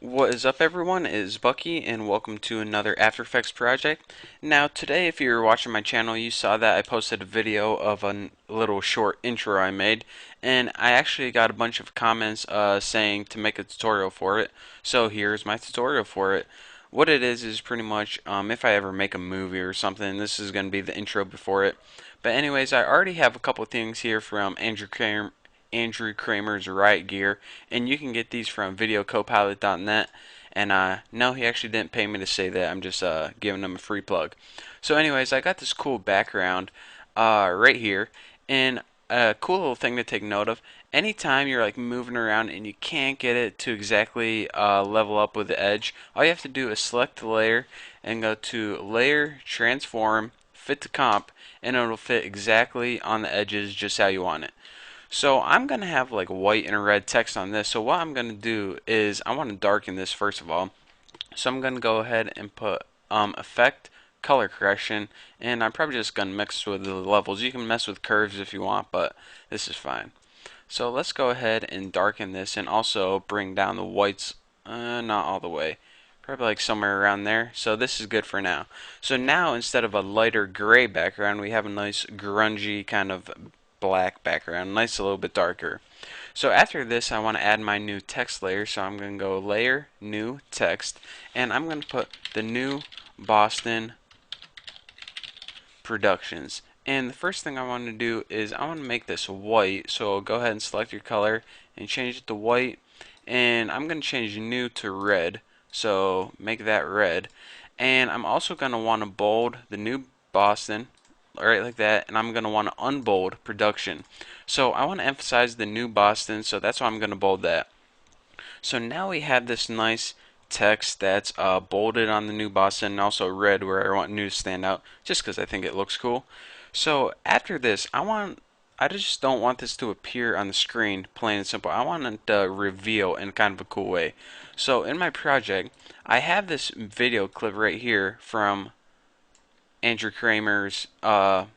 What is up, everyone? It is Bucky, and welcome to another After Effects project. Now, today, if you're watching my channel, you saw that I posted a video of a little short intro I made, and I actually got a bunch of comments saying to make a tutorial for it. So here's my tutorial for it. What it is pretty much if I ever make a movie or something, this is going to be the intro before it. But anyways, I already have a couple things here from Andrew Kramer's Riot Gear, and you can get these from videocopilot.net. And no, he actually didn't pay me to say that. I'm just giving him a free plug. So, anyways, I got this cool background right here, and a cool little thing to take note of. Anytime you're like moving around and you can't get it to exactly level up with the edge, all you have to do is select the layer and go to Layer, Transform, Fit to Comp, and it'll fit exactly on the edges just how you want it. So I'm going to have like white and red text on this. So what I'm going to do is I want to darken this first of all. So I'm going to go ahead and put effect, color correction, and I'm probably just going to mix with the levels. You can mess with curves if you want, but this is fine. So let's go ahead and darken this and also bring down the whites, not all the way. Probably like somewhere around there. So this is good for now. So now instead of a lighter gray background, we have a nice grungy kind of black background, nice a little bit darker. So after this, I want to add my new text layer. So I'm going to go Layer, New Text, and I'm going to put the New Boston Productions. And the first thing I want to do is I want to make this white. So go ahead and select your color and change it to white. And I'm going to change new to red. So make that red. And I'm also going to want to bold the New Boston, right like that, and I'm going to want to unbold production. So I want to emphasize the New Boston, so that's why I'm going to bold that. So now we have this nice text that's bolded on the New Boston and also red where I want new to stand out, just because I think it looks cool. So after this, I just don't want this to appear on the screen, plain and simple. I want it to reveal in kind of a cool way. So in my project, I have this video clip right here from Andrew Kramer's there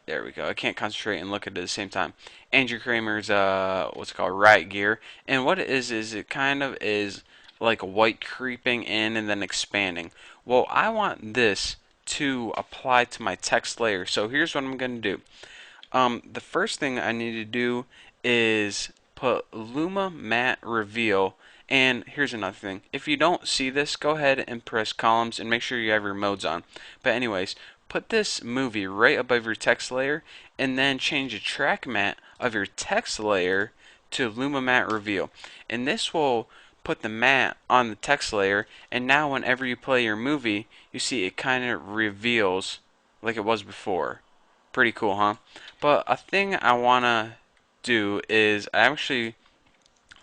we go. I can't concentrate and look at it at the same time. Andrew Kramer's what's it called, Riot Gear, and what it is it kind of is like white creeping in and then expanding. Well, I want this to apply to my text layer. So here's what I'm going to do. The first thing I need to do is put Luma Matte Reveal. And here's another thing. If you don't see this, go ahead and press columns and make sure you have your modes on. But anyways, put this movie right above your text layer and then change the track matte of your text layer to Luma Matte Reveal. And this will put the matte on the text layer, and now whenever you play your movie, you see it kind of reveals like it was before. Pretty cool, huh? But a thing I want to do is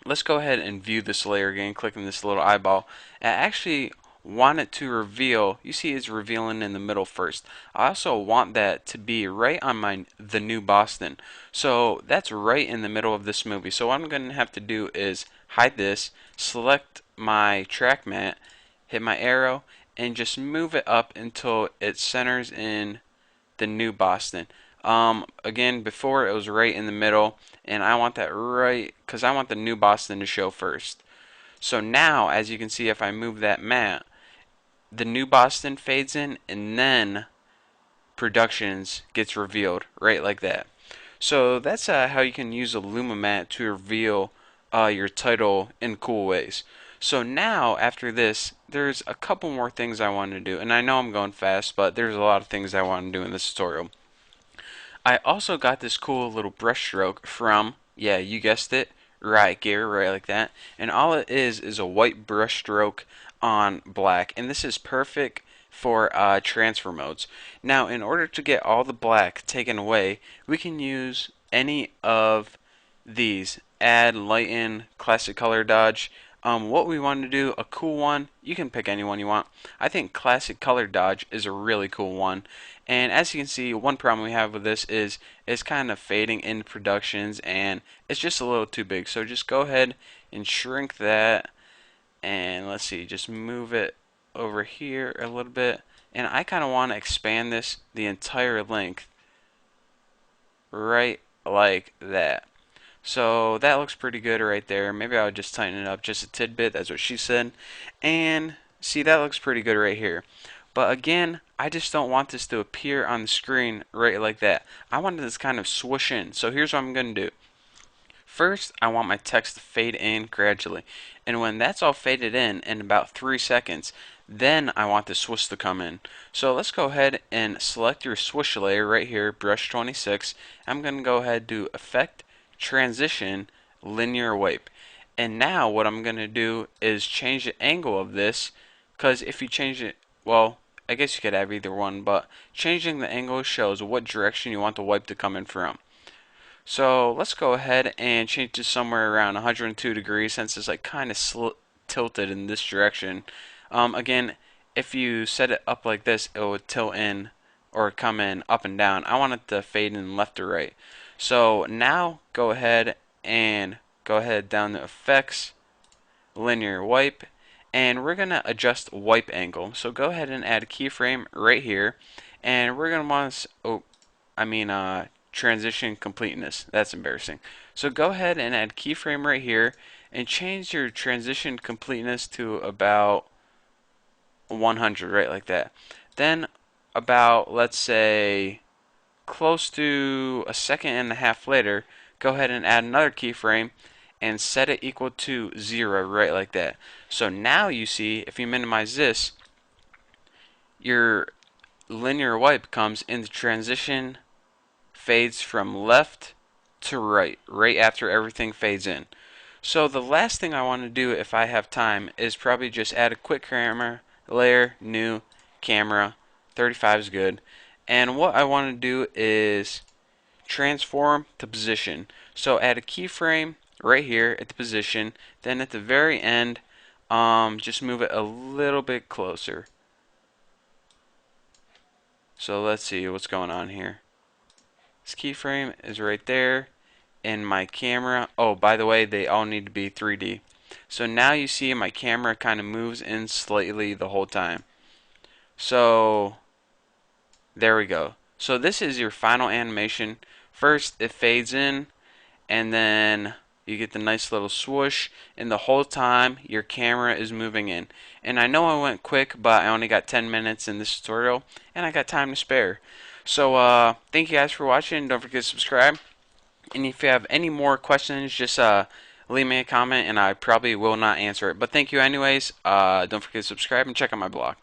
let's go ahead and view this layer again, clicking this little eyeball. I actually want it to reveal. You see it's revealing in the middle first. I also want that to be right on the New Boston. So that's right in the middle of this movie. So what I'm going to have to do is hide this, select my track matte, hit my arrow, and just move it up until it centers in the New Boston. Again, before it was right in the middle, and I want that right because I want the New Boston to show first. So now, as you can see, if I move that matte, the New Boston fades in, and then Productions gets revealed right like that. So that's how you can use a Luma matte to reveal your title in cool ways. So now, after this, there's a couple more things I want to do, and I know I'm going fast, but there's a lot of things I want to do in this tutorial. I also got this cool little brush stroke from, yeah, you guessed it, Riot Gear, right like that. And all it is a white brush stroke on black. And this is perfect for transfer modes. Now, in order to get all the black taken away, we can use any of these. Add, lighten, classic color dodge. What we want to do, a cool one, you can pick any one you want. I think classic color dodge is a really cool one. And as you can see, one problem we have with this is it's kind of fading in productions and it's just a little too big. So just go ahead and shrink that, and let's see, just move it over here a little bit. And I kind of want to expand this the entire length right like that. So that looks pretty good right there. Maybe I would just tighten it up just a tidbit. That's what she said. And see, that looks pretty good right here. But again, I just don't want this to appear on the screen right like that. I want this kind of swoosh in. So here's what I'm going to do. First, I want my text to fade in gradually. And when that's all faded in about 3 seconds, then I want the swoosh to come in. So let's go ahead and select your swoosh layer right here, brush 26. I'm going to go ahead and do Effect, Transition, Linear Wipe. And now what I'm going to do is change the angle of this, because if you change it, well, I guess you could have either one, but changing the angle shows what direction you want the wipe to come in from. So let's go ahead and change to somewhere around 102 degrees since it's like kind of tilted in this direction. Again, if you set it up like this, it would tilt in or come in up and down. I want it to fade in left or right. So now go ahead down to Effects, Linear Wipe, and we're going to adjust wipe angle. So go ahead and add a keyframe right here, and we're going to want to, transition completeness. That's embarrassing. So go ahead and add keyframe right here and change your transition completeness to about 100, right like that. Then about, let's say, close to a second and a half later, go ahead and add another keyframe and set it equal to 0, right like that. So now you see, if you minimize this, your linear wipe comes into transition, fades from left to right, right after everything fades in. So the last thing I want to do if I have time is probably just add a quick camera layer, new, camera, 35 is good. And what I want to do is transform to position. So add a keyframe right here at the position, then at the very end, just move it a little bit closer. So let's see what's going on here. This keyframe is right there, and my camera, oh, by the way, they all need to be 3D. So now you see my camera kind of moves in slightly the whole time. So there we go. So this is your final animation. First it fades in, and then you get the nice little swoosh, and the whole time your camera is moving in. And I know I went quick, but I only got 10 minutes in this tutorial, and I got time to spare. So thank you guys for watching. Don't forget to subscribe. And if you have any more questions, just leave me a comment, and I probably will not answer it. But thank you anyways. Don't forget to subscribe and check out my blog.